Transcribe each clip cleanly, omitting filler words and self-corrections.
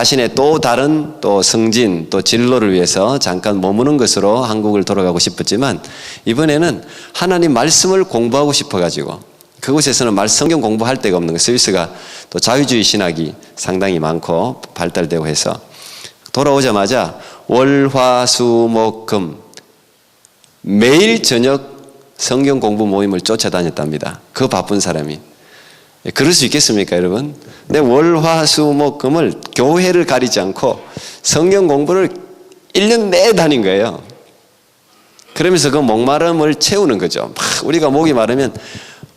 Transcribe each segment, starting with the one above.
자신의 또 다른 또 승진, 또 진로를 위해서 잠깐 머무는 것으로 한국을 돌아가고 싶었지만 이번에는 하나님 말씀을 공부하고 싶어가지고 그곳에서는 성경 공부할 데가 없는 거예요. 스위스가 또 자유주의 신학이 상당히 많고 발달되고 해서 돌아오자마자 월, 화, 수, 목, 금 매일 저녁 성경 공부 모임을 쫓아다녔답니다. 그 바쁜 사람이. 그럴 수 있겠습니까, 여러분? 근데 월, 화, 수, 목, 금을 교회를 가리지 않고 성경 공부를 1년 내내 다닌 거예요. 그러면서 그 목마름을 채우는 거죠. 막 우리가 목이 마르면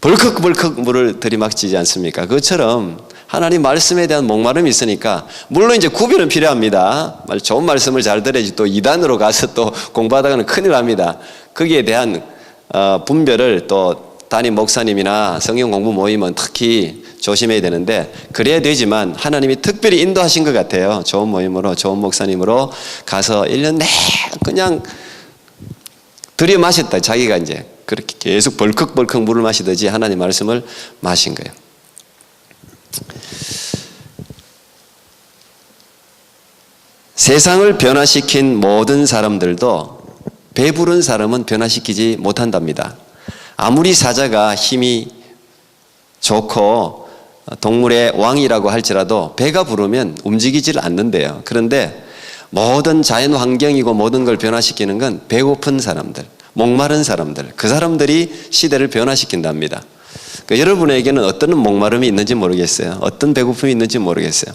벌컥벌컥 물을 들이막지지 않습니까? 그것처럼 하나님 말씀에 대한 목마름이 있으니까 물론 이제 구별은 필요합니다. 좋은 말씀을 잘 들어야지 또 이단으로 가서 또 공부하다가는 큰일 납니다. 거기에 대한 분별을 또 담임 목사님이나 성경 공부 모임은 특히 조심해야 되는데 그래야 되지만 하나님이 특별히 인도하신 것 같아요. 좋은 모임으로 좋은 목사님으로 가서 1년 내내 그냥 들여 마셨다. 자기가 이제 그렇게 계속 벌컥벌컥 물을 마시듯이 하나님 말씀을 마신 거예요. 세상을 변화시킨 모든 사람들도 배부른 사람은 변화시키지 못한답니다. 아무리 사자가 힘이 좋고 동물의 왕이라고 할지라도 배가 부르면 움직이질 않는데요. 그런데 모든 자연 환경이고 모든 걸 변화시키는 건 배고픈 사람들, 목마른 사람들, 그 사람들이 시대를 변화시킨답니다. 그러니까 여러분에게는 어떤 목마름이 있는지 모르겠어요. 어떤 배고픔이 있는지 모르겠어요.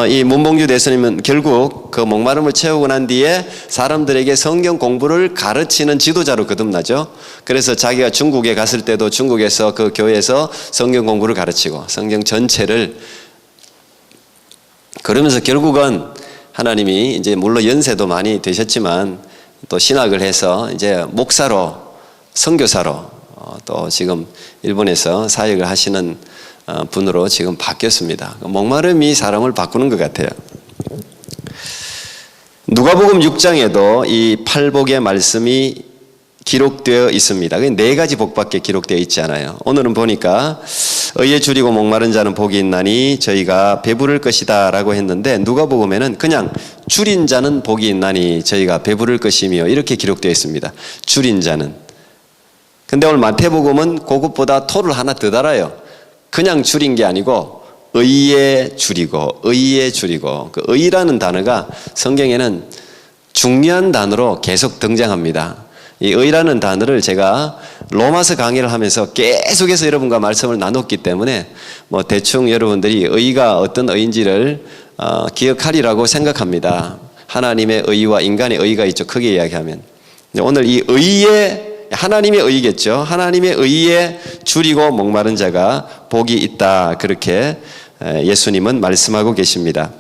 이 문봉주 대선님은 결국 그 목마름을 채우고 난 뒤에 사람들에게 성경 공부를 가르치는 지도자로 거듭나죠. 그래서 자기가 중국에 갔을 때도 중국에서 그 교회에서 성경 공부를 가르치고 성경 전체를 그러면서 결국은 하나님이 이제 물론 연세도 많이 되셨지만 또 신학을 해서 이제 목사로 선교사로 또 지금 일본에서 사역을 하시는 분으로 지금 바뀌었습니다. 목마름이 사람을 바꾸는 것 같아요. 누가복음 6장에도 이 팔복의 말씀이 기록되어 있습니다. 네 가지 복밖에 기록되어 있지 않아요. 오늘은 보니까 의에 줄이고 목마른 자는 복이 있나니 저희가 배부를 것이다 라고 했는데 누가복음에는 그냥 줄인 자는 복이 있나니 저희가 배부를 것이며 이렇게 기록되어 있습니다. 줄인 자는. 근데 오늘 마태복음은 그것보다 토를 하나 더 달아요. 그냥 줄인 게 아니고 의에 줄이고 의에 줄이고 그 의라는 단어가 성경에는 중요한 단어로 계속 등장합니다. 이 의라는 단어를 제가 로마서 강의를 하면서 계속해서 여러분과 말씀을 나눴기 때문에 뭐 대충 여러분들이 의가 어떤 의인지를 기억하리라고 생각합니다. 하나님의 의와 인간의 의가 있죠. 크게 이야기하면. 오늘 이 의에 하나님의 의겠죠. 하나님의 의에 줄이고 목마른 자가 복이 있다. 그렇게 예수님은 말씀하고 계십니다.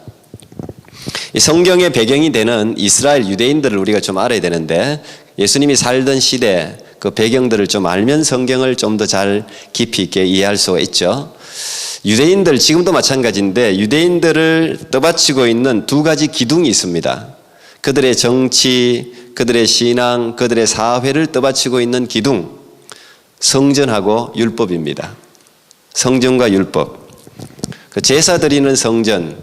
이 성경의 배경이 되는 이스라엘 유대인들을 우리가 좀 알아야 되는데 예수님이 살던 시대 그 배경들을 좀 알면 성경을 좀 더 잘 깊이 있게 이해할 수가 있죠. 유대인들 지금도 마찬가지인데 유대인들을 떠받치고 있는 두 가지 기둥이 있습니다. 그들의 정치, 그들의 신앙, 그들의 사회를 떠받치고 있는 기둥, 성전하고 율법입니다. 성전과 율법. 그 제사 드리는 성전.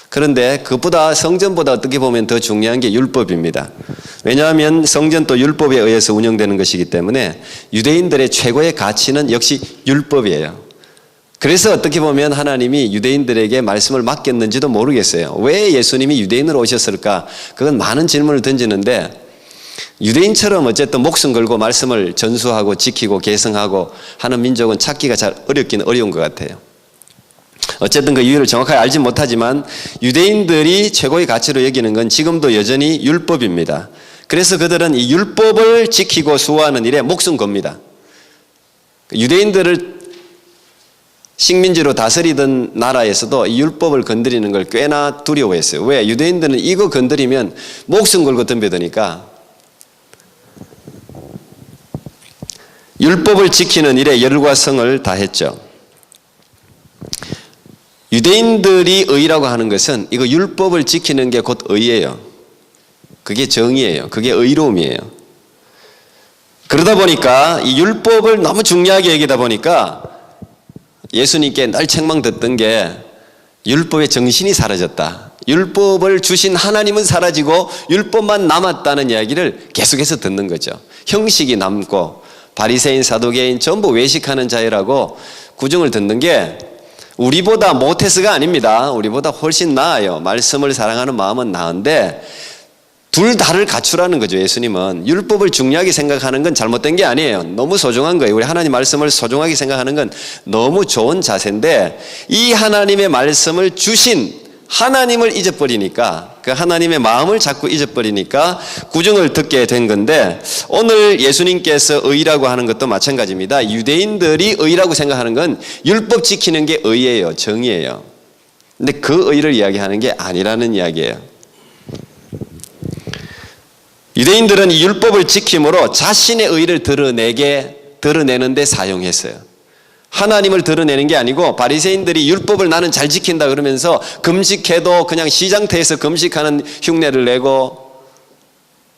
그런데 그보다 성전보다 어떻게 보면 더 중요한 게 율법입니다. 왜냐하면 성전도 율법에 의해서 운영되는 것이기 때문에 유대인들의 최고의 가치는 역시 율법이에요. 그래서 어떻게 보면 하나님이 유대인들에게 말씀을 맡겼는지도 모르겠어요. 왜 예수님이 유대인으로 오셨을까? 그건 많은 질문을 던지는데 유대인처럼 어쨌든 목숨 걸고 말씀을 전수하고 지키고 계승하고 하는 민족은 찾기가 잘 어렵긴 어려운 것 같아요. 어쨌든 그 이유를 정확하게 알지 못하지만 유대인들이 최고의 가치로 여기는 건 지금도 여전히 율법입니다. 그래서 그들은 이 율법을 지키고 수호하는 일에 목숨 겁니다. 유대인들을 식민지로 다스리던 나라에서도 이 율법을 건드리는 걸 꽤나 두려워했어요. 왜? 유대인들은 이거 건드리면 목숨 걸고 덤벼드니까 율법을 지키는 일에 열과 성을 다했죠. 유대인들이 의라고 하는 것은 이거 율법을 지키는 게 곧 의예요. 그게 정의예요. 그게 의로움이에요. 그러다 보니까 이 율법을 너무 중요하게 여기다 보니까 예수님께 늘 책망 듣던 게 율법의 정신이 사라졌다. 율법을 주신 하나님은 사라지고 율법만 남았다는 이야기를 계속해서 듣는 거죠. 형식이 남고 바리새인, 사두개인 전부 외식하는 자유라고 구정을 듣는 게 우리보다 못해서가 아닙니다. 우리보다 훨씬 나아요. 말씀을 사랑하는 마음은 나은데 둘 다를 갖추라는 거죠. 예수님은 율법을 중요하게 생각하는 건 잘못된 게 아니에요. 너무 소중한 거예요. 우리 하나님 말씀을 소중하게 생각하는 건 너무 좋은 자세인데 이 하나님의 말씀을 주신 하나님을 잊어버리니까, 그 하나님의 마음을 자꾸 잊어버리니까 구정을 듣게 된 건데, 오늘 예수님께서 의라고 하는 것도 마찬가지입니다. 유대인들이 의라고 생각하는 건 율법 지키는 게 의예요. 정의예요. 근데 그 의를 이야기하는 게 아니라는 이야기예요. 유대인들은 이 율법을 지킴으로 자신의 의를 드러내는데 사용했어요. 하나님을 드러내는 게 아니고 바리새인들이 율법을 나는 잘 지킨다 그러면서 금식해도 그냥 시장터에서 금식하는 흉내를 내고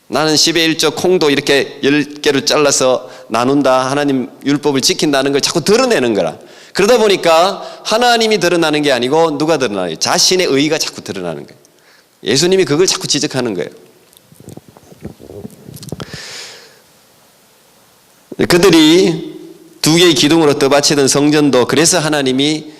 나는 10의 1조 콩도 이렇게 10개로 잘라서 나눈다, 하나님 율법을 지킨다는 걸 자꾸 드러내는 거라. 그러다 보니까 하나님이 드러나는 게 아니고 누가 드러나요? 자신의 의가 자꾸 드러나는 거예요. 예수님이 그걸 자꾸 지적하는 거예요. 그들이 두 개의 기둥으로 떠받치던 성전도 그래서 하나님이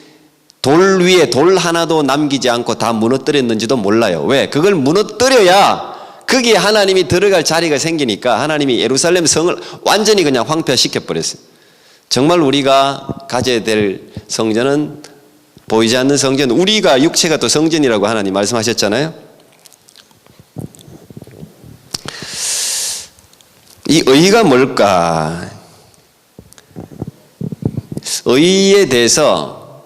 돌 위에 돌 하나도 남기지 않고 다 무너뜨렸는지도 몰라요. 왜? 그걸 무너뜨려야 거기에 하나님이 들어갈 자리가 생기니까 하나님이 예루살렘 성을 완전히 그냥 황폐화시켜 버렸어요. 정말 우리가 가져야 될 성전은 보이지 않는 성전, 우리가 육체가 또 성전이라고 하나님 말씀하셨잖아요. 이 의가 뭘까? 의에 대해서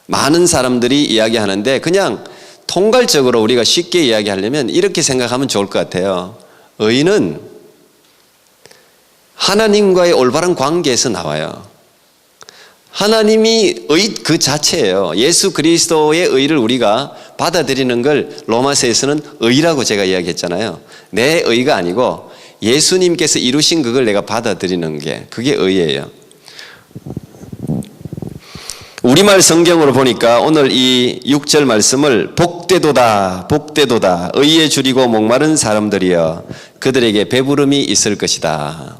많은 사람들이 이야기하는데 그냥 통괄적으로 우리가 쉽게 이야기하려면 이렇게 생각하면 좋을 것 같아요. 의는 하나님과의 올바른 관계에서 나와요. 하나님이 의 그 자체예요. 예수 그리스도의 의를 우리가 받아들이는 걸 로마서에서는 의라고 제가 이야기했잖아요. 내 의가 아니고 예수님께서 이루신 그걸 내가 받아들이는 게 그게 의예요. 우리말 성경으로 보니까 오늘 이 6절 말씀을 복되도다 복되도다 의에 줄이고 목마른 사람들이여 그들에게 배부름이 있을 것이다.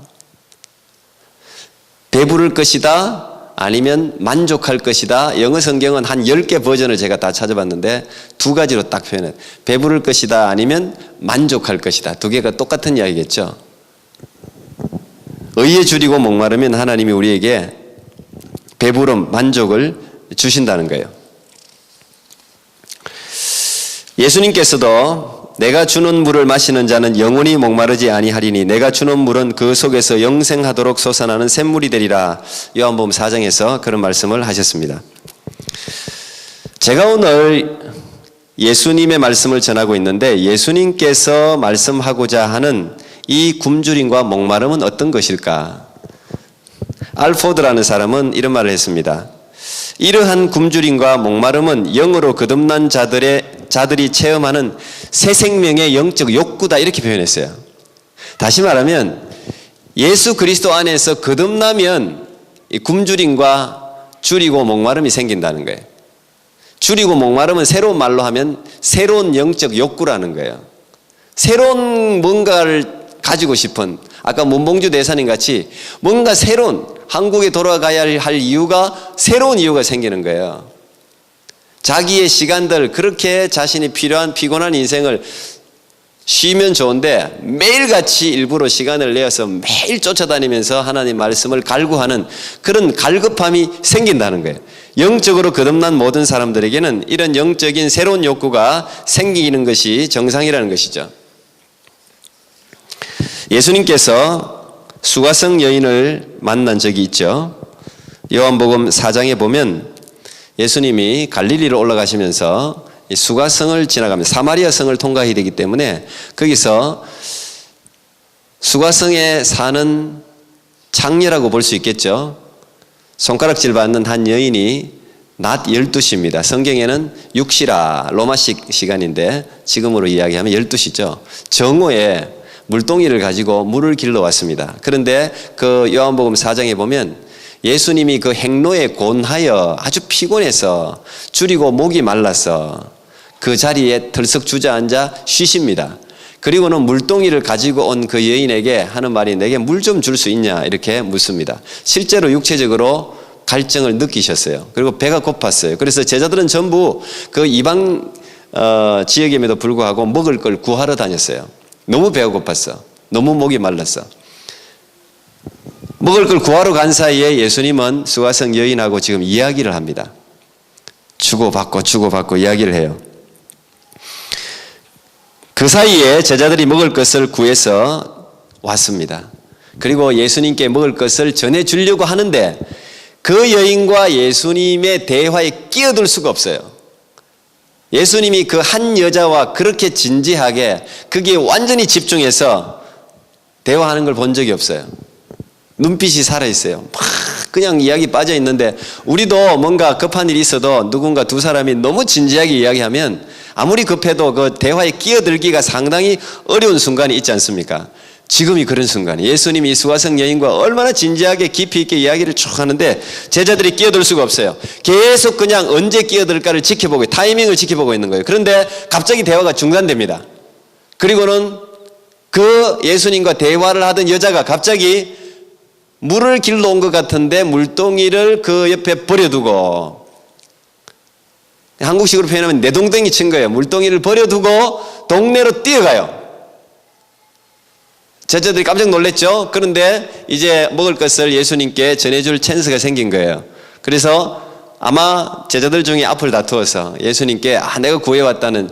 배부를 것이다 아니면 만족할 것이다. 영어 성경은 한 10개 버전을 제가 다 찾아봤는데 두 가지로 딱 표현해요. 배부를 것이다 아니면 만족할 것이다. 두 개가 똑같은 이야기겠죠. 의에 줄이고 목마르면 하나님이 우리에게 배부름, 만족을 주신다는 거예요. 예수님께서도 내가 주는 물을 마시는 자는 영원히 목마르지 아니하리니 내가 주는 물은 그 속에서 영생하도록 솟아나는 샘물이 되리라. 요한복음 4장에서 그런 말씀을 하셨습니다. 제가 오늘 예수님의 말씀을 전하고 있는데 예수님께서 말씀하고자 하는 이 굶주림과 목마름은 어떤 것일까? 알포드라는 사람은 이런 말을 했습니다. 이러한 굶주림과 목마름은 영으로 거듭난 자들이 체험하는 새 생명의 영적 욕구다 이렇게 표현했어요. 다시 말하면 예수 그리스도 안에서 거듭나면 이 굶주림과 줄이고 목마름이 생긴다는 거예요. 줄이고 목마름은 새로운 말로 하면 새로운 영적 욕구라는 거예요. 새로운 뭔가를 가지고 싶은, 아까 문봉주 대사님 같이 뭔가 새로운, 한국에 돌아가야 할 이유가 새로운 이유가 생기는 거예요. 자기의 시간들, 그렇게 자신이 필요한 피곤한 인생을 쉬면 좋은데 매일같이 일부러 시간을 내어서 매일 쫓아다니면서 하나님 말씀을 갈구하는 그런 갈급함이 생긴다는 거예요. 영적으로 거듭난 모든 사람들에게는 이런 영적인 새로운 욕구가 생기는 것이 정상이라는 것이죠. 예수님께서 수가성 여인을 만난 적이 있죠. 요한복음 4장에 보면 예수님이 갈릴리로 올라가시면서 수가성을 지나가면 사마리아 성을 통과해야 되기 때문에 거기서 수가성에 사는 창녀라고 볼 수 있겠죠. 손가락질 받는 한 여인이 낮 12시입니다. 성경에는 6시라 로마식 시간인데 지금으로 이야기하면 12시죠. 정오에 물동이를 가지고 물을 길러 왔습니다. 그런데 그 요한복음 4장에 보면 예수님이 그 행로에 곤하여 아주 피곤해서 줄이고 목이 말라서 그 자리에 덜썩 주저앉아 쉬십니다. 그리고는 물동이를 가지고 온 그 여인에게 하는 말이 내게 물 좀 줄 수 있냐 이렇게 묻습니다. 실제로 육체적으로 갈증을 느끼셨어요. 그리고 배가 고팠어요. 그래서 제자들은 전부 그 이방 지역임에도 불구하고 먹을 걸 구하러 다녔어요. 너무 배가 고팠어. 너무 목이 말랐어. 먹을 걸 구하러 간 사이에 예수님은 수가성 여인하고 지금 이야기를 합니다. 주고받고 이야기를 해요. 그 사이에 제자들이 먹을 것을 구해서 왔습니다. 그리고 예수님께 먹을 것을 전해주려고 하는데 그 여인과 예수님의 대화에 끼어들 수가 없어요. 예수님이 그 한 여자와 그렇게 진지하게 거기에 완전히 집중해서 대화하는 걸 본 적이 없어요. 눈빛이 살아있어요. 막 그냥 이야기 빠져 있는데 우리도 뭔가 급한 일이 있어도 누군가 두 사람이 너무 진지하게 이야기하면 아무리 급해도 그 대화에 끼어들기가 상당히 어려운 순간이 있지 않습니까? 지금이 그런 순간이 예수님이 수가성 여인과 얼마나 진지하게 깊이 있게 이야기를 쭉 하는데 제자들이 끼어들 수가 없어요. 계속 그냥 언제 끼어들까를 지켜보고 타이밍을 지켜보고 있는 거예요. 그런데 갑자기 대화가 중단됩니다. 그리고는 그 예수님과 대화를 하던 여자가 갑자기 물을 길러 온 것 같은데 물동이를 그 옆에 버려두고 한국식으로 표현하면 내동댕이 친 거예요. 물동이를 버려두고 동네로 뛰어가요. 제자들이 깜짝 놀랐죠. 그런데 이제 먹을 것을 예수님께 전해줄 찬스가 생긴 거예요. 그래서 아마 제자들 중에 앞을 다투어서 예수님께 내가 구해왔다는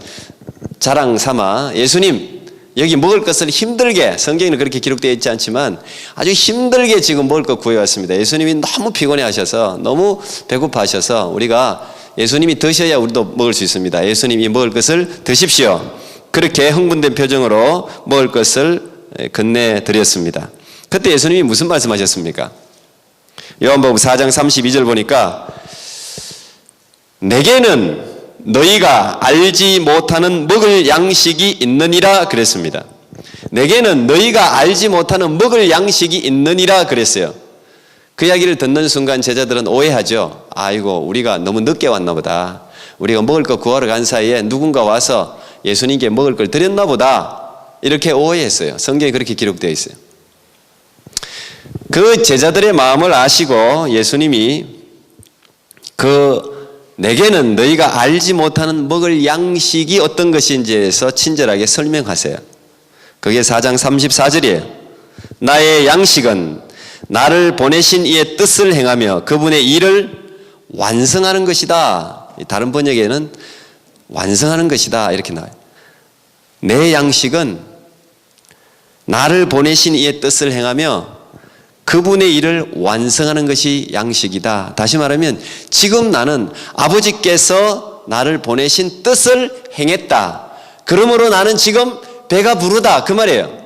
자랑 삼아 예수님 여기 먹을 것을 힘들게 성경에는 그렇게 기록되어 있지 않지만 아주 힘들게 지금 먹을 것 구해왔습니다. 예수님이 너무 피곤해 하셔서 너무 배고파 하셔서 우리가 예수님이 드셔야 우리도 먹을 수 있습니다. 예수님이 먹을 것을 드십시오. 그렇게 흥분된 표정으로 먹을 것을 건네드렸습니다. 그때 예수님이 무슨 말씀하셨습니까? 요한복음 4장 32절 보니까 내게는 너희가 알지 못하는 먹을 양식이 있느니라 그랬습니다. 내게는 너희가 알지 못하는 먹을 양식이 있느니라 그랬어요. 그 이야기를 듣는 순간 제자들은 오해하죠. 아이고 우리가 너무 늦게 왔나 보다. 우리가 먹을 거 구하러 간 사이에 누군가 와서 예수님께 먹을 걸 드렸나 보다. 이렇게 오해했어요. 성경에 그렇게 기록되어 있어요. 그 제자들의 마음을 아시고 예수님이 내게는 너희가 알지 못하는 먹을 양식이 어떤 것인지에서 친절하게 설명하세요. 그게 4장 34절이에요. 나의 양식은 나를 보내신 이의 뜻을 행하며 그분의 일을 완성하는 것이다. 다른 번역에는 완성하는 것이다 이렇게 나와요. 내 양식은 나를 보내신 이의 뜻을 행하며 그분의 일을 완성하는 것이 양식이다. 다시 말하면 지금 나는 아버지께서 나를 보내신 뜻을 행했다. 그러므로 나는 지금 배가 부르다. 그 말이에요.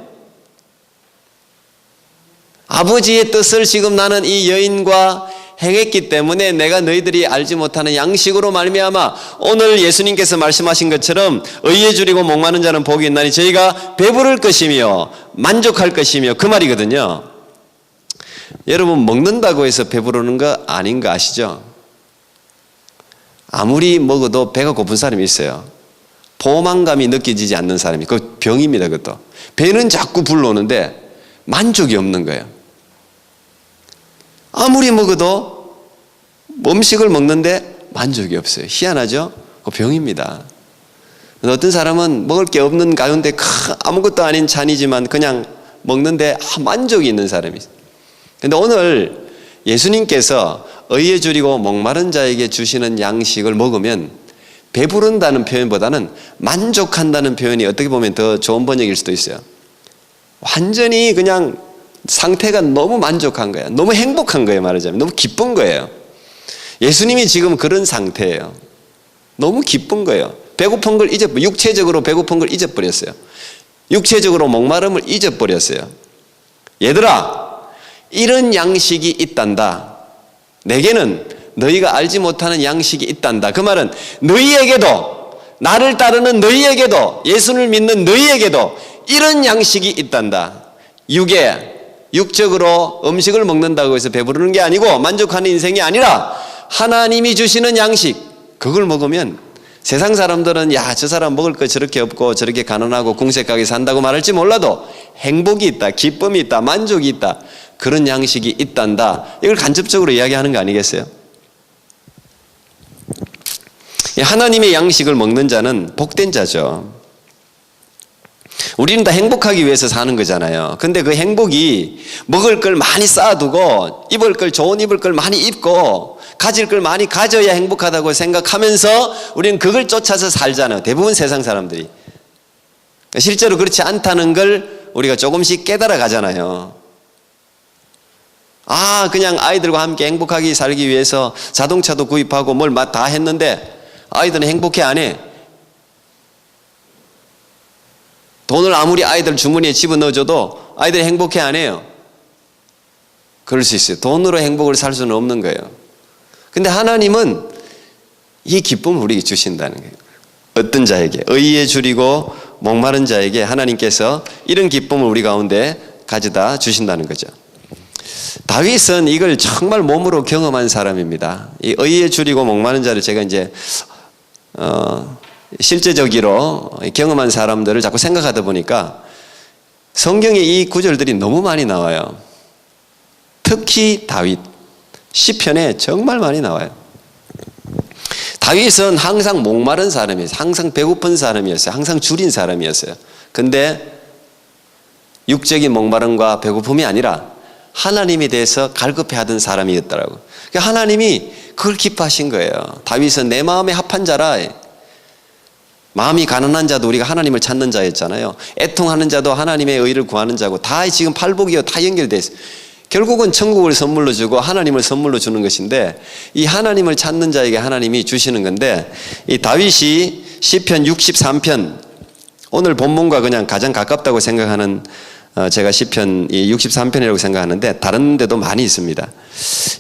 아버지의 뜻을 지금 나는 이 여인과 행했기 때문에 내가 너희들이 알지 못하는 양식으로 말미암아 오늘 예수님께서 말씀하신 것처럼 의에 줄이고 목마른 자는 복이 있나니 저희가 배부를 것이며 만족할 것이며 그 말이거든요. 여러분 먹는다고 해서 배부르는 거 아닌 거 아시죠? 아무리 먹어도 배가 고픈 사람이 있어요. 포만감이 느껴지지 않는 사람이. 그 병입니다. 그것도. 배는 자꾸 불러오는데 만족이 없는 거예요. 아무리 먹어도 음식을 먹는데 만족이 없어요. 희한하죠? 그 병입니다. 어떤 사람은 먹을 게 없는 가운데 아무것도 아닌 잔이지만 그냥 먹는데 만족이 있는 사람이 있어요. 그런데 오늘 예수님께서 의에 줄이고 목마른 자에게 주시는 양식을 먹으면 배부른다는 표현보다는 만족한다는 표현이 어떻게 보면 더 좋은 번역일 수도 있어요. 완전히 그냥 상태가 너무 만족한 거야. 너무 행복한 거예요. 말하자면 너무 기쁜 거예요. 예수님이 지금 그런 상태예요. 너무 기쁜 거예요. 배고픈 걸 육체적으로 배고픈 걸 잊어버렸어요. 육체적으로 목마름을 잊어버렸어요. 얘들아, 이런 양식이 있단다. 내게는 너희가 알지 못하는 양식이 있단다. 그 말은 너희에게도, 나를 따르는 너희에게도, 예수를 믿는 너희에게도 이런 양식이 있단다. 육에 육적으로 음식을 먹는다고 해서 배부르는 게 아니고 만족하는 인생이 아니라 하나님이 주시는 양식, 그걸 먹으면 세상 사람들은 야, 저 사람 먹을 거 저렇게 없고 저렇게 가난하고 궁색하게 산다고 말할지 몰라도 행복이 있다, 기쁨이 있다, 만족이 있다, 그런 양식이 있단다. 이걸 간접적으로 이야기하는 거 아니겠어요? 하나님의 양식을 먹는 자는 복된 자죠. 우리는 다 행복하기 위해서 사는 거잖아요. 근데 그 행복이 먹을 걸 많이 쌓아두고 입을 걸, 좋은 입을 걸 많이 입고 가질 걸 많이 가져야 행복하다고 생각하면서 우리는 그걸 쫓아서 살잖아요. 대부분 세상 사람들이. 실제로 그렇지 않다는 걸 우리가 조금씩 깨달아 가잖아요. 아, 그냥 아이들과 함께 행복하게 살기 위해서 자동차도 구입하고 뭘 다 했는데 아이들은 행복해 안 해. 돈을 아무리 아이들 주머니에 집어넣어줘도 아이들이 행복해 안 해요. 그럴 수 있어요. 돈으로 행복을 살 수는 없는 거예요. 근데 하나님은 이 기쁨을 우리에게 주신다는 거예요. 어떤 자에게? 의에 줄이고 목마른 자에게 하나님께서 이런 기쁨을 우리 가운데 가져다 주신다는 거죠. 다윗은 이걸 정말 몸으로 경험한 사람입니다. 이 의에 줄이고 목마른 자를 제가 이제 실제적으로 경험한 사람들을 자꾸 생각하다 보니까 성경에 이 구절들이 너무 많이 나와요. 특히 다윗 시편에 정말 많이 나와요. 다윗은 항상 목마른 사람이었어요. 항상 배고픈 사람이었어요. 항상 줄인 사람이었어요. 근데 육적인 목마름과 배고픔이 아니라 하나님에 대해서 갈급해하던 사람이었더라고요. 그러니까 하나님이 그걸 기뻐하신 거예요. 다윗은 내 마음에 합한 자라. 마음이 가난한 자도 우리가 하나님을 찾는 자였잖아요. 애통하는 자도 하나님의 의를 구하는 자고 다 지금 팔복이요 다 연결되어 있어요. 결국은 천국을 선물로 주고 하나님을 선물로 주는 것인데 이 하나님을 찾는 자에게 하나님이 주시는 건데 이 다윗이 시편 63편 오늘 본문과 그냥 가장 가깝다고 생각하는 제가 시편 63편이라고 생각하는데 다른 데도 많이 있습니다.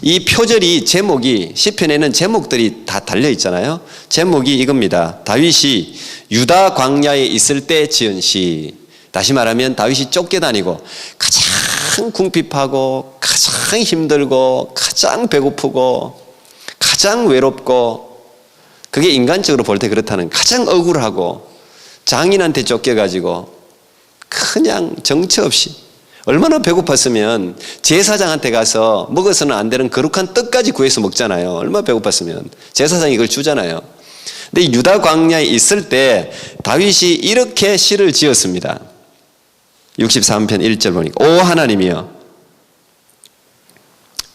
이 표절이 제목이 시편에는 제목들이 다 달려 있잖아요. 제목이 이겁니다. 다윗이 유다 광야에 있을 때 지은 시. 다시 말하면 다윗이 쫓겨다니고 가장 궁핍하고 가장 힘들고 가장 배고프고 가장 외롭고 그게 인간적으로 볼 때 그렇다는 가장 억울하고 장인한테 쫓겨가지고 그냥 정처 없이 얼마나 배고팠으면 제사장한테 가서 먹어서는 안 되는 거룩한 떡까지 구해서 먹잖아요. 얼마나 배고팠으면 제사장이 이걸 주잖아요. 근데 유다 광야에 있을 때 다윗이 이렇게 시를 지었습니다. 63편 1절 보니까 오 하나님이여,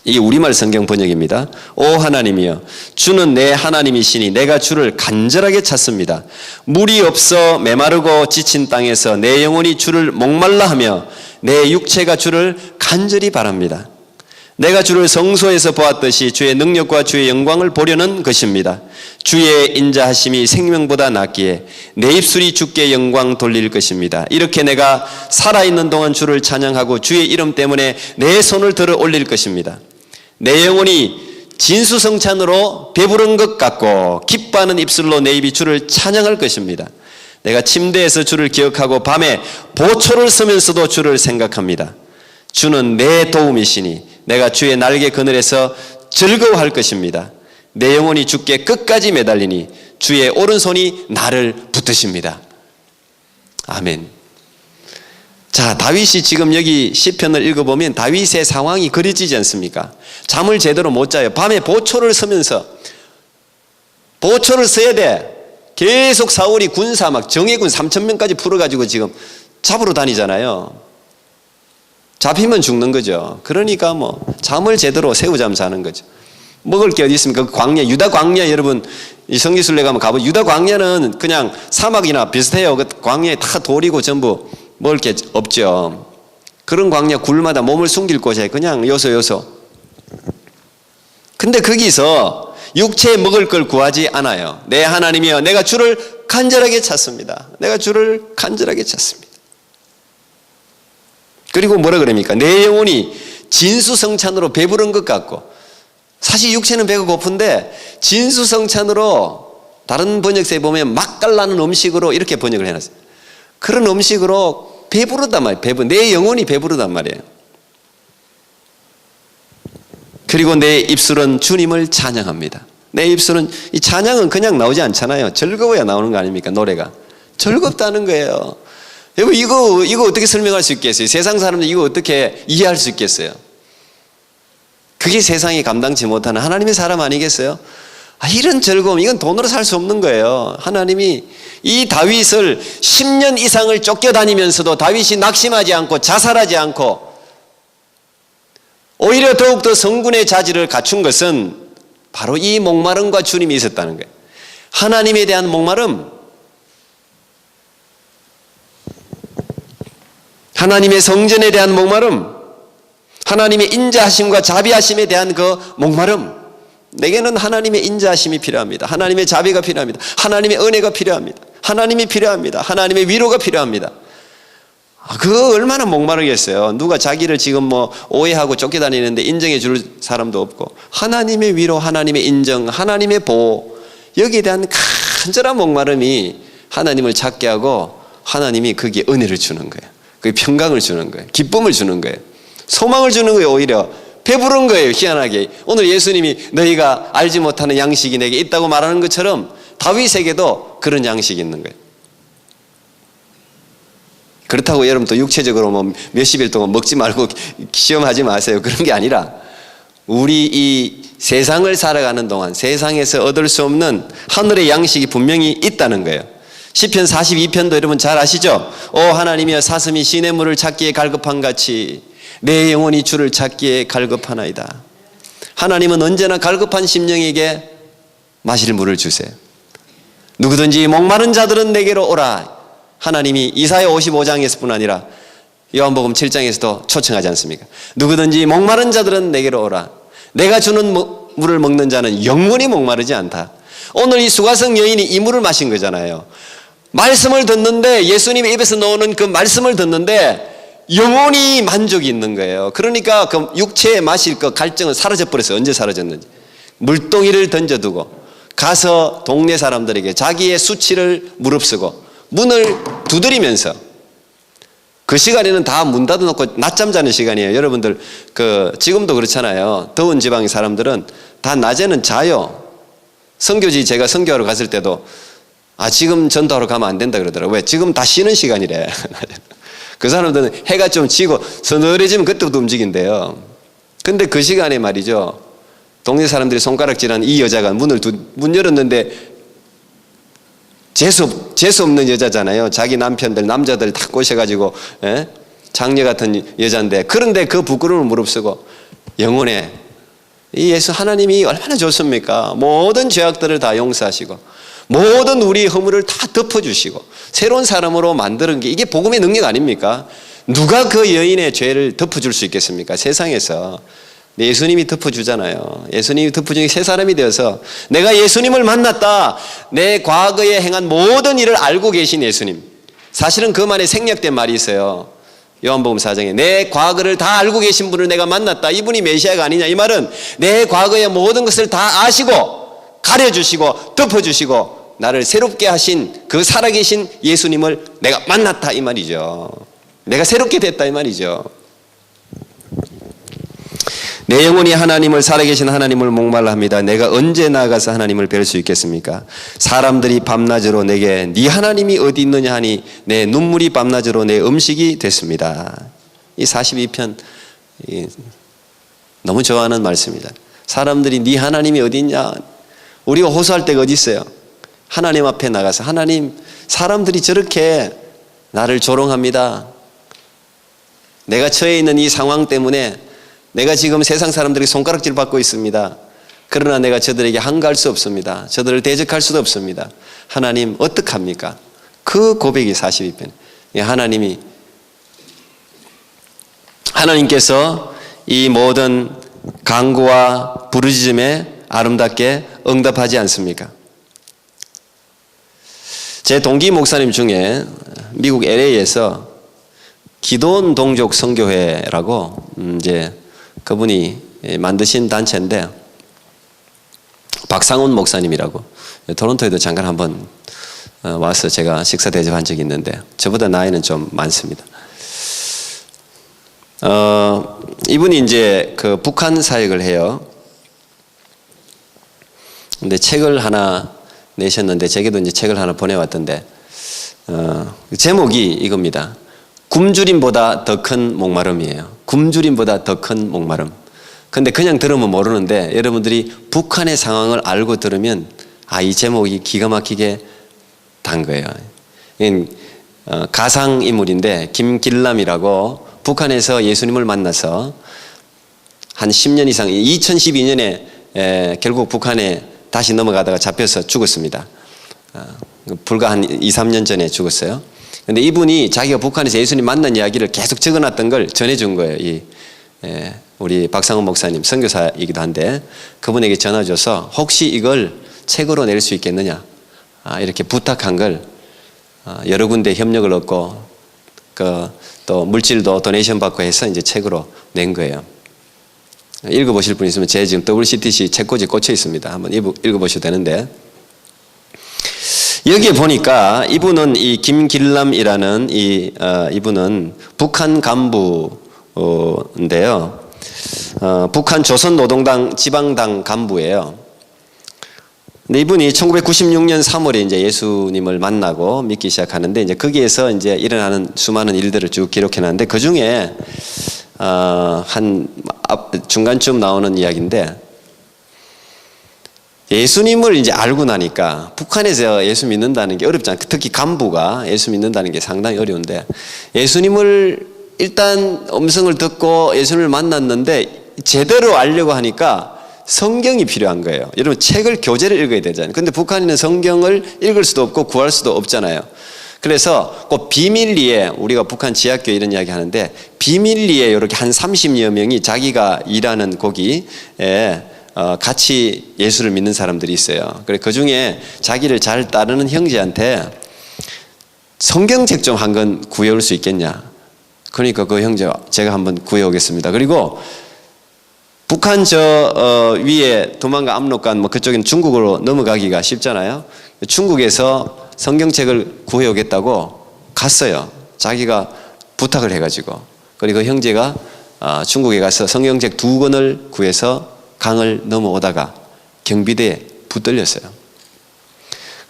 이게 우리말 성경 번역입니다. 오 하나님이여, 주는 내 하나님이시니 내가 주를 간절하게 찾습니다. 물이 없어 메마르고 지친 땅에서 내 영혼이 주를 목말라 하며 내 육체가 주를 간절히 바랍니다. 내가 주를 성소에서 보았듯이 주의 능력과 주의 영광을 보려는 것입니다. 주의 인자하심이 생명보다 낫기에 내 입술이 주께 영광 돌릴 것입니다. 이렇게 내가 살아있는 동안 주를 찬양하고 주의 이름 때문에 내 손을 들어 올릴 것입니다. 내 영혼이 진수성찬으로 배부른 것 같고 기뻐하는 입술로 내 입이 주를 찬양할 것입니다. 내가 침대에서 주를 기억하고 밤에 보초를 쓰면서도 주를 생각합니다. 주는 내 도움이시니 내가 주의 날개 그늘에서 즐거워할 것입니다. 내 영혼이 주께 끝까지 매달리니 주의 오른손이 나를 붙드십니다. 아멘. 자, 다윗이 지금 여기 시편을 읽어보면 다윗의 상황이 그려지지 않습니까? 잠을 제대로 못 자요. 밤에 보초를 서면서 보초를 써야 돼. 계속 사울이 군사 막 정예군 3,000명까지 풀어가지고 지금 잡으러 다니잖아요. 잡히면 죽는 거죠. 그러니까 뭐 잠을 제대로 새우잠 자는 거죠. 먹을 게 어디 있습니까? 그 광야, 유다 광야 여러분 이 성지순례 가면 가보면 유다 광야는 그냥 사막이나 비슷해요. 그 광야에 다 돌이고 전부 먹을 게 없죠. 그런 광야 굴마다 몸을 숨길 곳에 그냥 요소. 근데 거기서 육체에 먹을 걸 구하지 않아요. 내 하나님이여, 내가 주를 간절하게 찾습니다. 내가 주를 간절하게 찾습니다. 그리고 뭐라 그럽니까? 내 영혼이 진수성찬으로 배부른 것 같고, 사실 육체는 배가 고픈데 진수성찬으로 다른 번역서에 보면 맛깔나는 음식으로 이렇게 번역을 해놨어요. 그런 음식으로 배부르단 말이에요. 내 영혼이 배부르단 말이에요. 그리고 내 입술은 주님을 찬양합니다. 내 입술은, 이 찬양은 그냥 나오지 않잖아요. 즐거워야 나오는 거 아닙니까? 노래가 즐겁다는 거예요. 여러분, 이거 어떻게 설명할 수 있겠어요? 세상 사람들 이거 어떻게 이해할 수 있겠어요? 그게 세상이 감당치 못하는 하나님의 사람 아니겠어요? 이런 즐거움, 이건 돈으로 살 수 없는 거예요. 하나님이 이 다윗을 10년 이상을 쫓겨다니면서도 다윗이 낙심하지 않고 자살하지 않고 오히려 더욱더 성군의 자질을 갖춘 것은 바로 이 목마름과 주님이 있었다는 거예요. 하나님에 대한 목마름, 하나님의 성전에 대한 목마름, 하나님의 인자하심과 자비하심에 대한 그 목마름. 내게는 하나님의 인자하심이 필요합니다. 하나님의 자비가 필요합니다. 하나님의 은혜가 필요합니다. 하나님이 필요합니다. 하나님의 위로가 필요합니다. 그거 얼마나 목마르겠어요. 누가 자기를 지금 뭐 오해하고 쫓겨다니는데 인정해 줄 사람도 없고, 하나님의 위로, 하나님의 인정, 하나님의 보호, 여기에 대한 간절한 목마름이 하나님을 찾게 하고 하나님이 거기에 은혜를 주는 거예요. 그게 평강을 주는 거예요. 기쁨을 주는 거예요. 소망을 주는 거예요. 오히려 배부른 거예요. 희한하게 오늘 예수님이 너희가 알지 못하는 양식이 내게 있다고 말하는 것처럼 다윗에게도 그런 양식이 있는 거예요. 그렇다고 여러분 또 육체적으로 뭐 몇십 일 동안 먹지 말고 시험하지 마세요. 그런 게 아니라 우리 이 세상을 살아가는 동안 세상에서 얻을 수 없는 하늘의 양식이 분명히 있다는 거예요. 시편 42편도 여러분 잘 아시죠? 오 하나님이여, 사슴이 시냇물을 찾기에 갈급한 같이 내 영혼이 주를 찾기에 갈급하나이다. 하나님은 언제나 갈급한 심령에게 마실 물을 주세요. 누구든지 목마른 자들은 내게로 오라. 하나님이 이사야 55장에서뿐 아니라 요한복음 7장에서도 초청하지 않습니까? 누구든지 목마른 자들은 내게로 오라. 내가 주는 물을 먹는 자는 영원히 목마르지 않다. 오늘 이 수가성 여인이 이 물을 마신 거잖아요. 말씀을 듣는데, 예수님의 입에서 나오는 그 말씀을 듣는데 영원히 만족이 있는 거예요. 그러니까 그 육체에 마실 그 갈증은 사라져버렸어요. 언제 사라졌는지. 물동이를 던져두고 가서 동네 사람들에게 자기의 수치를 무릅쓰고 문을 두드리면서, 그 시간에는 다 문 닫아놓고 낮잠 자는 시간이에요. 여러분들 지금도 그렇잖아요. 더운 지방의 사람들은 다 낮에는 자요. 선교지 제가 선교하러 갔을 때도 지금 전도하러 가면 안 된다 그러더라고요. 왜? 지금 다 쉬는 시간이래. 그 사람들은 해가 좀 지고 서늘해지면 그때부터 움직인대요. 근데 그 시간에 말이죠, 동네 사람들이 손가락질한 이 여자가 문 열었는데 재수 없는 여자잖아요. 자기 남자들 다 꼬셔가지고 장녀 같은 여자인데, 그런데 그 부끄러움을 무릅쓰고 영혼에 이 예수 하나님이 얼마나 좋습니까? 모든 죄악들을 다 용서하시고 모든 우리 허물을 다 덮어주시고 새로운 사람으로 만드는 게, 이게 복음의 능력 아닙니까? 누가 그 여인의 죄를 덮어줄 수 있겠습니까? 세상에서 예수님이 덮어주잖아요. 예수님이 덮어주니 새 사람이 되어서, 내가 예수님을 만났다. 내 과거에 행한 모든 일을 알고 계신 예수님. 사실은 그 말에 생략된 말이 있어요. 요한복음 4장에 내 과거를 다 알고 계신 분을 내가 만났다. 이분이 메시아가 아니냐. 이 말은 내 과거의 모든 것을 다 아시고 가려주시고 덮어주시고 나를 새롭게 하신 그 살아계신 예수님을 내가 만났다 이 말이죠. 내가 새롭게 됐다 이 말이죠. 내 영혼이 하나님을, 살아계신 하나님을 목말라 합니다. 내가 언제 나아가서 하나님을 뵐 수 있겠습니까? 사람들이 밤낮으로 내게 네 하나님이 어디 있느냐 하니 내 눈물이 밤낮으로 내 음식이 됐습니다. 이 42편 너무 좋아하는 말씀입니다. 사람들이 네 하나님이 어디 있냐? 우리가 호소할 때가 어디 있어요? 하나님 앞에 나가서, 하나님, 사람들이 저렇게 나를 조롱합니다. 내가 처해 있는 이 상황 때문에 내가 지금 세상 사람들에게 손가락질 받고 있습니다. 그러나 내가 저들에게 한가할 수 없습니다. 저들을 대적할 수도 없습니다. 하나님 어떡합니까? 그 고백이 42편. 하나님께서 이 모든 간구와 부르짖음에 아름답게 응답하지 않습니까? 제 동기 목사님 중에 미국 LA에서 기도원 동족 선교회라고 이제 그분이 만드신 단체인데, 박상훈 목사님이라고, 토론토에도 잠깐 한번 와서 제가 식사 대접한 적이 있는데 저보다 나이는 좀 많습니다. 이분이 이제 그 북한 사역을 해요. 근데 책을 하나 내셨는데 제게도 이제 책을 하나 보내왔던데 제목이 이겁니다. 굶주림보다 더 큰 목마름이에요. 굶주림보다 더 큰 목마름. 근데 그냥 들으면 모르는데 여러분들이 북한의 상황을 알고 들으면 이 제목이 기가 막히게 단 거예요. 가상인물인데 김길남이라고 북한에서 예수님을 만나서 한 10년 이상 2012년에 결국 북한에 다시 넘어가다가 잡혀서 죽었습니다. 불과 한 2, 3년 전에 죽었어요. 근데 이분이 자기가 북한에서 예수님 만난 이야기를 계속 적어놨던 걸 전해준 거예요. 우리 박상훈 목사님 선교사이기도 한데 그분에게 전화 줘서 혹시 이걸 책으로 낼 수 있겠느냐 이렇게 부탁한 걸 여러 군데 협력을 얻고 또 물질도 도네이션 받고 해서 이제 책으로 낸 거예요. 읽어보실 분 있으면 제 지금 WCTC 책꽂이 꽂혀 있습니다. 한번 읽어보셔도 되는데 여기에 보니까 이분은 이 김길남이라는 이분은 북한 간부인데요. 북한 조선노동당 지방당 간부예요. 근데 이분이 1996년 3월에 이제 예수님을 만나고 믿기 시작하는데 이제 거기에서 이제 일어나는 수많은 일들을 쭉 기록해 놨는데 그 중에 한 중간쯤 나오는 이야기인데 예수님을 이제 알고 나니까 북한에서 예수 믿는다는 게 어렵잖아요. 특히 간부가 예수 믿는다는 게 상당히 어려운데 예수님을 일단 음성을 듣고 예수님을 만났는데 제대로 알려고 하니까 성경이 필요한 거예요. 여러분 책을 교재를 읽어야 되잖아요. 근데 북한에는 성경을 읽을 수도 없고 구할 수도 없잖아요. 그래서 꼭 비밀리에 우리가 북한 지하교회 이런 이야기 하는데 비밀리에 이렇게 한 30여 명이 자기가 일하는 거기에 같이 예수를 믿는 사람들이 있어요. 그래 그 중에 자기를 잘 따르는 형제한테 성경책 좀 한 권 구해올 수 있겠냐. 그러니까 그 형제 제가 한번 구해오겠습니다. 그리고 북한 위에 도망가 압록강 뭐 그쪽엔 중국으로 넘어가기가 쉽잖아요. 중국에서 성경책을 구해오겠다고 갔어요. 자기가 부탁을 해가지고. 그리고 형제가 중국에 가서 성경책 2권을 구해서 강을 넘어오다가 경비대에 붙들렸어요.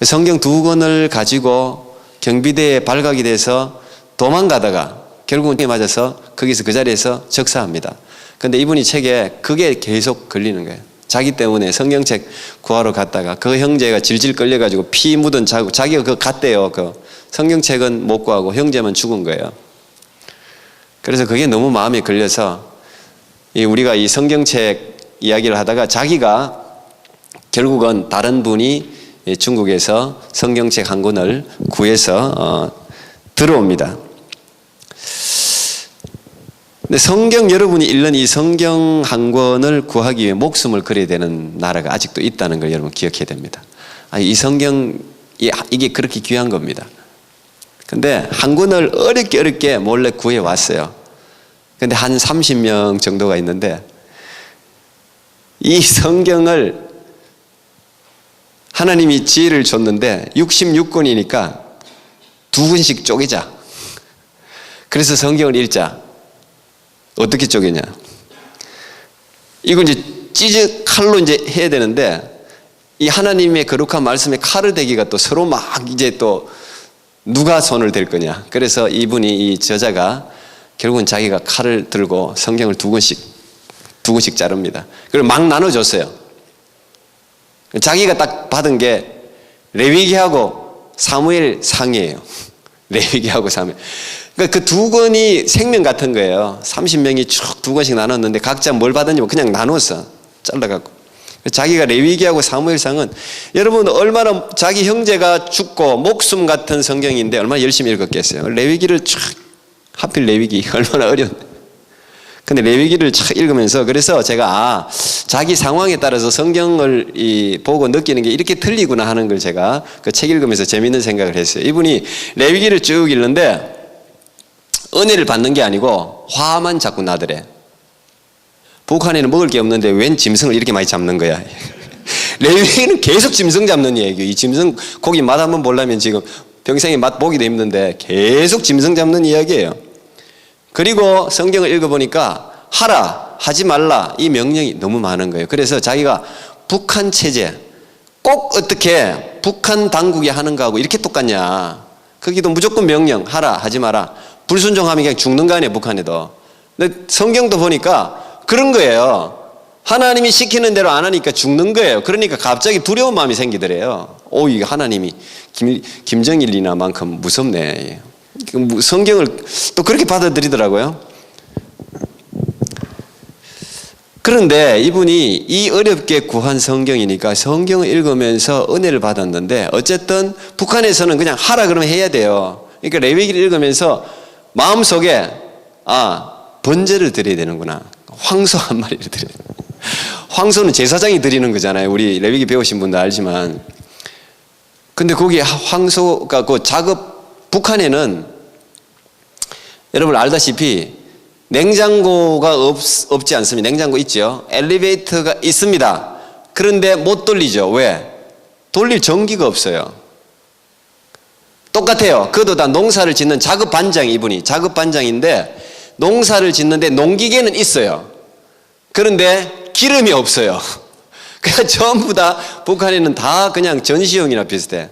성경 2권을 가지고 경비대에 발각이 돼서 도망가다가 결국은 맞아서 거기서 그 자리에서 적사합니다. 근데 이분이 책에 그게 계속 걸리는 거예요. 자기 때문에 성경책 구하러 갔다가 그 형제가 질질 끌려가지고 피 묻은 자기가 그거 갔대요. 그 성경책은 못 구하고 형제만 죽은 거예요. 그래서 그게 너무 마음에 걸려서 우리가 이 성경책 이야기를 하다가 자기가 결국은 다른 분이 중국에서 성경책 한 권을 구해서 들어옵니다. 근데 성경 여러분이 읽는 이 성경 한 권을 구하기 위해 목숨을 걸어야 되는 나라가 아직도 있다는 걸 여러분 기억해야 됩니다. 이 성경이 이게 그렇게 귀한 겁니다. 근데 한 권을 어렵게 몰래 구해 왔어요. 근데 한 30명 정도가 있는데 이 성경을 하나님이 지혜를 줬는데 66권이니까 2권씩 쪼개자. 그래서 성경을 읽자. 어떻게 쪼개냐? 이걸 이제 칼로 이제 해야 되는데 이 하나님의 거룩한 말씀에 칼을 대기가 또 서로 막 이제 또 누가 손을 댈 거냐? 그래서 이분이 이 저자가 결국은 자기가 칼을 들고 성경을 2권씩 자릅니다. 그리고 막 나눠줬어요. 자기가 딱 받은 게 레위기하고 사무엘 상이에요. 레위기하고 사무엘. 그러니까 그 2권이 생명 같은 거예요. 30명이 쭉 2권씩 나눴는데 각자 뭘 받았냐면 그냥 나눴어. 잘라갖고. 자기가 레위기하고 사무엘상은 여러분 얼마나 자기 형제가 죽고 목숨 같은 성경인데 얼마나 열심히 읽었겠어요. 레위기를 쫙 하필 레위기 얼마나 어려운. 근데 레위기를 쫙 읽으면서 그래서 제가 자기 상황에 따라서 성경을 보고 느끼는 게 이렇게 틀리구나 하는 걸 제가 그 책 읽으면서 재밌는 생각을 했어요. 이분이 레위기를 쭉 읽는데 은혜를 받는 게 아니고 화만 자꾸 나더래. 북한에는 먹을 게 없는데 웬 짐승을 이렇게 많이 잡는 거야. 레위기는 계속 짐승 잡는 얘기예요. 이 짐승 고기 맛 한번 보려면 지금 평생에 맛 보기도 힘든데 계속 짐승 잡는 이야기예요. 그리고 성경을 읽어보니까 하라, 하지 말라 이 명령이 너무 많은 거예요. 그래서 자기가 북한 체제 꼭 어떻게 북한 당국이 하는 거하고 이렇게 똑같냐. 거기도 무조건 명령 하라, 하지 마라. 불순종하면 그냥 죽는 거 아니에요, 북한에도. 근데 성경도 보니까 그런 거예요. 하나님이 시키는 대로 안 하니까 죽는 거예요. 그러니까 갑자기 두려운 마음이 생기더래요. 오, 이게 하나님이 김정일이나만큼 무섭네. 성경을 또 그렇게 받아들이더라고요. 그런데 이분이 이 어렵게 구한 성경이니까 성경을 읽으면서 은혜를 받았는데 어쨌든 북한에서는 그냥 하라 그러면 해야 돼요. 그러니까 레위기를 읽으면서 마음속에 번제를 드려야 되는구나. 황소 한 마리를 드려야 돼. 황소는 제사장이 드리는 거잖아요. 우리 레위기 배우신 분도 알지만. 근데 거기 황소가 그 작업 북한에는 여러분 알다시피 냉장고가 없지 않습니다. 냉장고 있죠. 엘리베이터가 있습니다. 그런데 못 돌리죠. 왜? 돌릴 전기가 없어요. 똑같아요. 그것도 다 농사를 짓는 작업반장, 이분이 작업반장인데 농사를 짓는데 농기계는 있어요. 그런데 기름이 없어요. 그러니까 전부 다 북한에는 다 그냥 전시용이나 비슷해.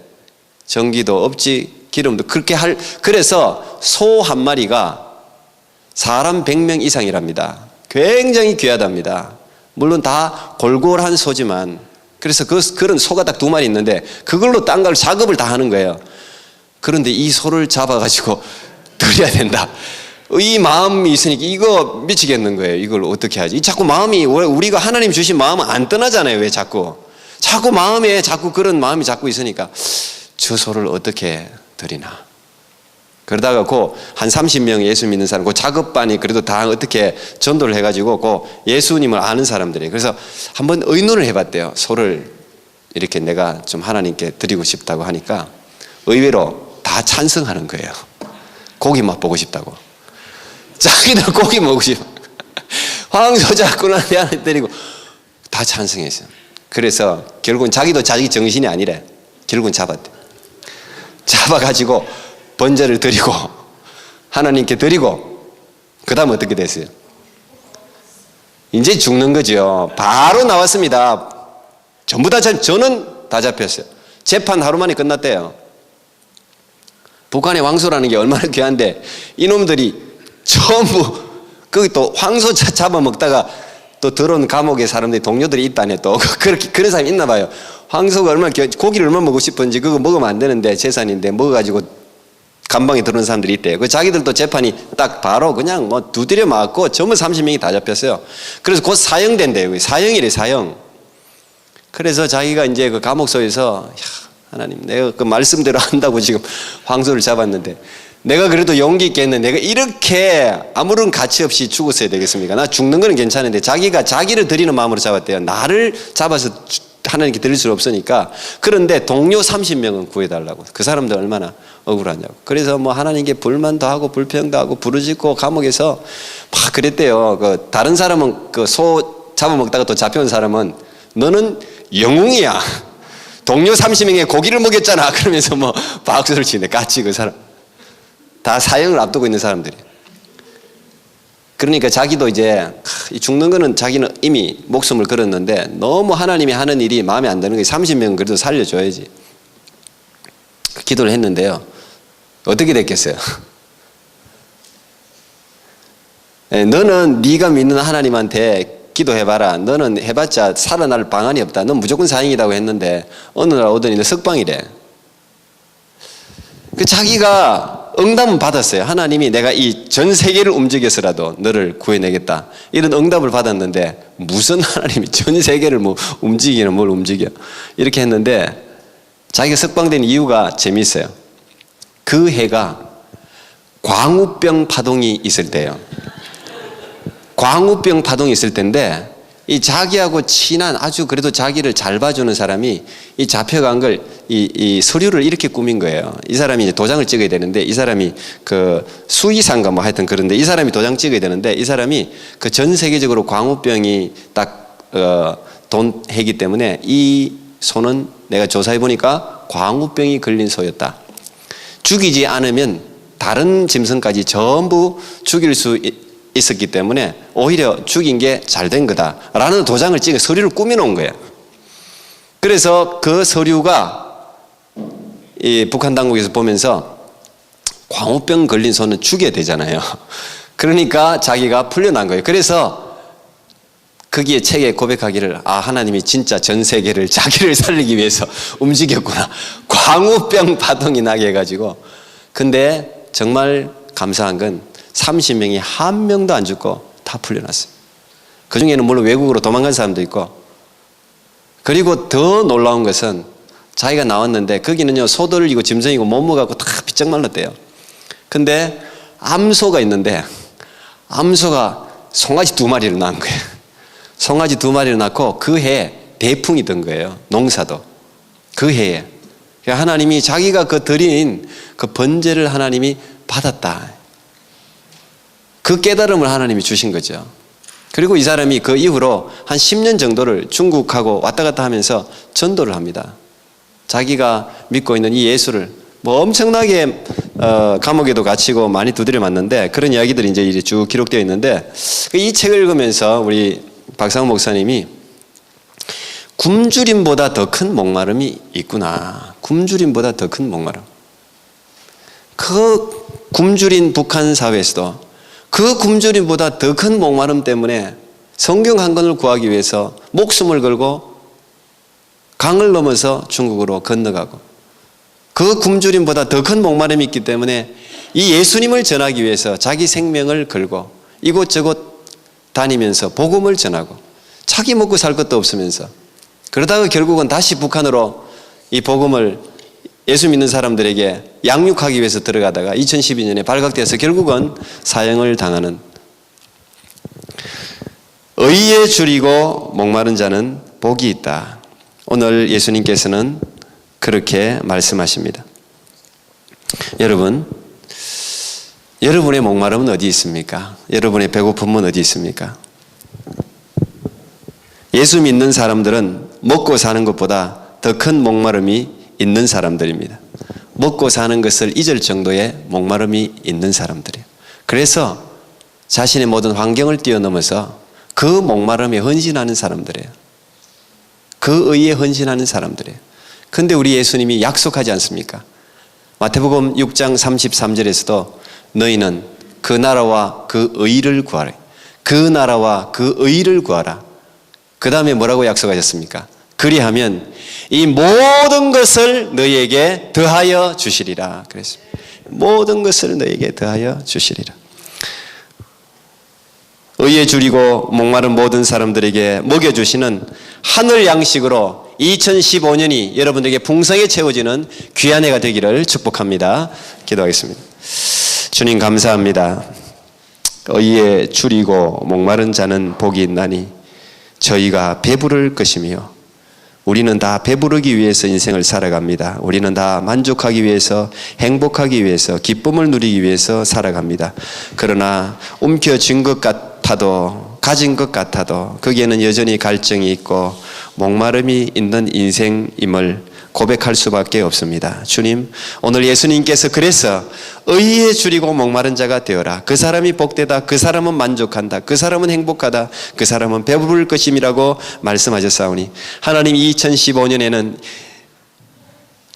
전기도 없지, 기름도 그렇게 그래서 소 한 마리가 사람 100명 이상이랍니다. 굉장히 귀하답니다. 물론 다 골골한 소지만. 그래서 그런 소가 딱 2마리 있는데 그걸로 딴 걸 작업을 다 하는 거예요. 그런데 이 소를 잡아가지고 드려야 된다. 이 마음이 있으니까 이거 미치겠는 거예요. 이걸 어떻게 하지? 자꾸 마음이, 우리가 하나님 주신 마음은 안 떠나잖아요. 왜 자꾸 마음에 자꾸 그런 마음이 자꾸 있으니까 저 소를 어떻게 드리나. 그러다가 한 30명 예수 믿는 사람, 작업반이 그래도 다 어떻게 전도를 해가지고 예수님을 아는 사람들이. 그래서 한번 의논을 해봤대요. 소를 이렇게 내가 좀 하나님께 드리고 싶다고 하니까 의외로 다 찬성하는 거예요. 고기 맛보고 싶다고. 자기들 고기 먹고 싶어. 황소 잡구나 내한테 때리고 다 찬성했어요. 그래서 결국은 자기도 자기 정신이 아니래. 결국은 잡았대. 잡아가지고 번제를 드리고 하나님께 드리고 그 다음 어떻게 됐어요? 이제 죽는 거죠. 바로 나왔습니다. 전부 다 저는 다 잡혔어요. 재판 하루 만에 끝났대요. 북한의 황소라는 게 얼마나 귀한데 이놈들이 전부 거기 또 황소 잡아먹다가 또 들어온 감옥에 사람들이 동료들이 있다네. 또 그렇게 그런 사람이 있나 봐요. 황소가 얼마나 고기를 얼마나 먹고 싶은지 그거 먹으면 안 되는데 재산인데 먹어가지고 감방에 들어온 사람들이 있대요. 그 자기들도 재판이 딱 바로 그냥 두드려 맞고 전부 30명이 다 잡혔어요. 그래서 곧 사형된대요. 사형이래, 사형. 그래서 자기가 이제 그 감옥소에서 하나님 내가 그 말씀대로 한다고 지금 황소를 잡았는데 내가 그래도 용기 있게 했는데 내가 이렇게 아무런 가치 없이 죽었어야 되겠습니까? 나 죽는 거는 괜찮은데 자기가 자기를 드리는 마음으로 잡았대요. 나를 잡아서 하나님께 드릴 수 없으니까. 그런데 동료 30명은 구해달라고. 그 사람들 얼마나 억울하냐고. 그래서 하나님께 불만도 하고 불평도 하고 부르짖고 감옥에서 막 그랬대요. 다른 사람은 소 잡아먹다가 또 잡혀온 사람은 너는 영웅이야. 동료 30명에 고기를 먹였잖아. 그러면서 박수를 치네. 같이 그 사람. 다 사형을 앞두고 있는 사람들이. 그러니까 자기도 이제 죽는 거는 자기는 이미 목숨을 걸었는데 너무 하나님이 하는 일이 마음에 안 드는 거예요. 30명은 그래도 살려줘야지. 기도를 했는데요. 어떻게 됐겠어요? 너는 네가 믿는 하나님한테 기도해봐라. 너는 해봤자 살아날 방안이 없다. 넌 무조건 사형이라고 했는데 어느 날 오더니 너 석방이래. 자기가 응답은 받았어요. 하나님이 내가 이 전 세계를 움직여서라도 너를 구해내겠다. 이런 응답을 받았는데 무슨 하나님이 전 세계를 움직이는 뭘 움직여. 이렇게 했는데 자기가 석방된 이유가 재미있어요. 그 해가 광우병 파동이 있을 때예요. 광우병 파동이 있을 때인데 이 자기하고 친한 아주 그래도 자기를 잘 봐주는 사람이 이 잡혀간 걸 이 서류를 이렇게 꾸민 거예요. 이 사람이 이제 도장을 찍어야 되는데 이 사람이 그 수의사인가 하여튼 그런데 이 사람이 도장 찍어야 되는데 이 사람이 그 전 세계적으로 광우병이 딱 돈해기 때문에 이 소는 내가 조사해 보니까 광우병이 걸린 소였다. 죽이지 않으면 다른 짐승까지 전부 죽일 수 있었기 때문에 오히려 죽인 게 잘 된 거다라는 도장을 찍어 서류를 꾸며놓은 거예요. 그래서 그 서류가 이 북한 당국에서 보면서 광우병 걸린 손은 죽여야 되잖아요. 그러니까 자기가 풀려난 거예요. 그래서 거기에 책에 고백하기를 하나님이 진짜 전 세계를 자기를 살리기 위해서 움직였구나. 광우병 파동이 나게 해가지고. 근데 정말 감사한 건 30명이 한 명도 안 죽고 다 풀려났어요. 그 중에는 물론 외국으로 도망간 사람도 있고. 그리고 더 놀라운 것은 자기가 나왔는데 거기는요 소들이고 짐승이고 못 먹어갖고 다 비쩍 말랐대요. 근데 암소가 있는데 암소가 송아지 2마리를 낳은 거예요. 송아지 2마리를 낳고 그 해에 대풍이 든 거예요. 농사도 그 해에. 하나님이 자기가 그 드린 그 번제를 하나님이 받았다. 그 깨달음을 하나님이 주신 거죠. 그리고 이 사람이 그 이후로 한 10년 정도를 중국하고 왔다 갔다 하면서 전도를 합니다. 자기가 믿고 있는 이 예수를 뭐 엄청나게 감옥에도 갇히고 많이 두드려 맞는데 그런 이야기들이 이제 쭉 기록되어 있는데 이 책을 읽으면서 우리 박상훈 목사님이 굶주림보다 더 큰 목마름이 있구나. 굶주림보다 더 큰 목마름. 그 굶주린 북한 사회에서도 그 굶주림보다 더 큰 목마름 때문에 성경 한 권을 구하기 위해서 목숨을 걸고 강을 넘어서 중국으로 건너가고 그 굶주림보다 더 큰 목마름이 있기 때문에 이 예수님을 전하기 위해서 자기 생명을 걸고 이곳저곳 다니면서 복음을 전하고 자기 먹고 살 것도 없으면서 그러다가 결국은 다시 북한으로 이 복음을 예수 믿는 사람들에게 양육하기 위해서 들어가다가 2012년에 발각돼서 결국은 사형을 당하는 의에 줄이고 목마른 자는 복이 있다. 오늘 예수님께서는 그렇게 말씀하십니다. 여러분, 여러분의 목마름은 어디 있습니까? 여러분의 배고픔은 어디 있습니까? 예수 믿는 사람들은 먹고 사는 것보다 더 큰 목마름이 있는 사람들입니다. 먹고 사는 것을 잊을 정도의 목마름이 있는 사람들이에요. 그래서 자신의 모든 환경을 뛰어넘어서 그 목마름에 헌신하는 사람들이에요. 그 의에 헌신하는 사람들이에요. 그런데 우리 예수님이 약속하지 않습니까? 마태복음 6장 33절에서도 너희는 그 나라와 그 의를 구하라. 그 나라와 그 의를 구하라. 그 다음에 뭐라고 약속하셨습니까? 그리하면 이 모든 것을 너희에게 더하여 주시리라 그랬습니다. 모든 것을 너희에게 더하여 주시리라. 의에 줄이고 목마른 모든 사람들에게 먹여주시는 하늘 양식으로 2015년이 여러분들에게 풍성에 채워지는 귀한 해가 되기를 축복합니다. 기도하겠습니다. 주님 감사합니다. 의에 줄이고 목마른 자는 복이 있나니 저희가 배부를 것이며 우리는 다 배부르기 위해서 인생을 살아갑니다. 우리는 다 만족하기 위해서, 행복하기 위해서, 기쁨을 누리기 위해서 살아갑니다. 그러나 움켜쥔 것 같아도, 가진 것 같아도 거기에는 여전히 갈증이 있고 목마름이 있는 인생임을 고백할 수밖에 없습니다. 주님, 오늘 예수님께서 그래서 의에 줄이고 목마른 자가 되어라. 그 사람이 복되다. 그 사람은 만족한다. 그 사람은 행복하다. 그 사람은 배부를 것임이라고 말씀하셨사오니 하나님 2015년에는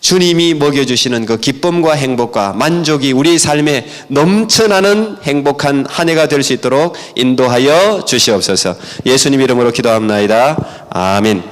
주님이 먹여주시는 그 기쁨과 행복과 만족이 우리의 삶에 넘쳐나는 행복한 한 해가 될 수 있도록 인도하여 주시옵소서. 예수님 이름으로 기도합나이다. 아멘.